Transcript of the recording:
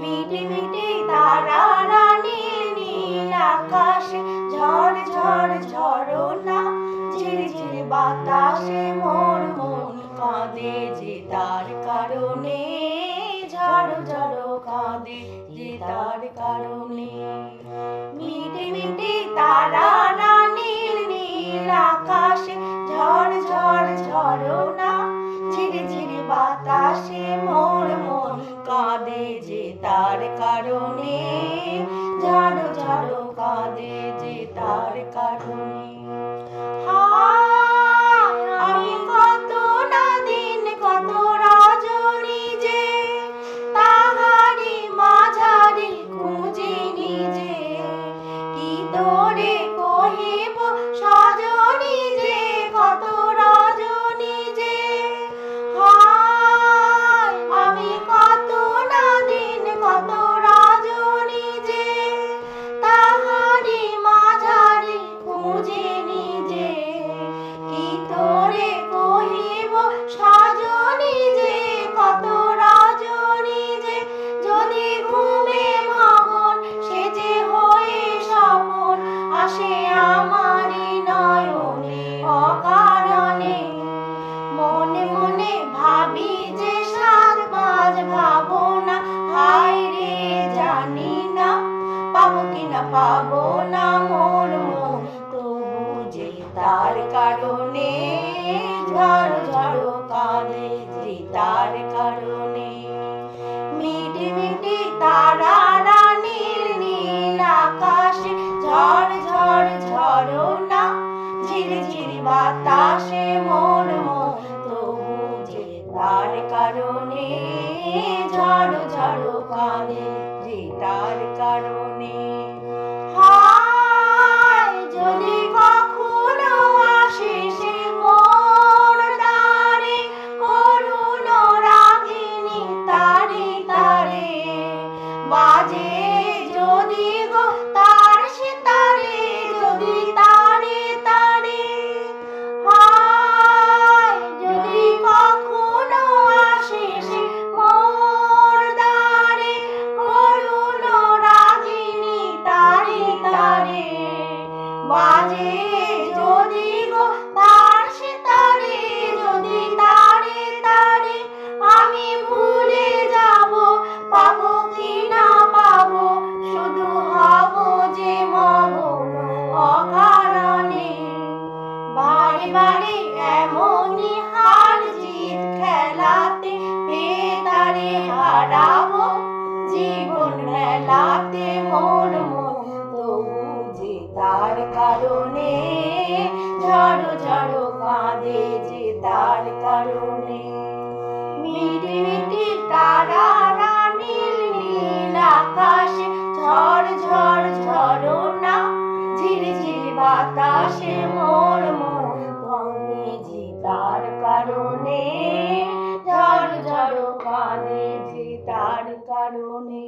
মিটি মিটি তারারা নীল নীল আকাশে ঝড় ঝড় ঝরনা ঝিরঝির বাতাসে মোর মন কাঁদে যে তার কারণে ঝড় ঝড় কাঁদে যে তার কারণে মিটি মিটি তারারা নীল নীল আকাশে ঝড় ঝড় ঝরনা ঝিরঝির বাতাসে মোর মন কাঁদে যে তার কারণে ঝড় ঝড় কাঁদে যে তার কারণে আমি কত না দিন কত রজনী যে তাহারি মাঝারি খুঁজি নিজে কি তোরে কহিব সজনী যে কত রজনী যে আমি কত না দিন কত রজনী যে তাহারি মাঝারি খুঁজি নিজে কি তোরে কহিব সজনী যে কত রজনী যে যদি ঘুমে মগন সে যে হয়ে স্বপন আসে আমারি নয়নে অকারণে মনে মনে ভাবি যে সাত মাঝ ভাবনা হায় রে জানি না পাবো কিনা পাবো না মোর মন তবু যে তার কারণে ঝড় ঝড় কাঁদে যে তার কারণে মিটি মিটি তারারা নীল নীল আকাশে ঝড় ঝড় ঝরনা ঝিরঝির বাতাসে মোর মন তবু যে তার কারণে ঝড় ঝড় কাঁদে যে তার কারণে যদি কখনো আসে সে মোর দ্বারে করুণ রাগিনী তারে তারে বাজে যদি গো তার সে তারে যদি তারে তারে যদি কখনো আসে সে মোর দ্বারে করুণ রাগিনী তারে তারে বাজে যদি গো তার সে তারে যদি তারে তারে আমি ভুলে যাব পাবো কি না পাবো শুধু হব যে মগন অকারণে বারে বারে এমনই হার জিত খেলাতে তারে হারাবো জীবন মেলাতে মোর মন তবু যে তার কারণে ঝড় ঝড় কাঁদে যে তার কারণে মিটি মিটি তারারা নীল নীল আকাশে ঝড় ঝড় ঝরনা ঝিরঝির বাতাসে মোর মন কাঁদে যে তার কারণে ঝড় ঝড় কাঁদে যে তার কারণে।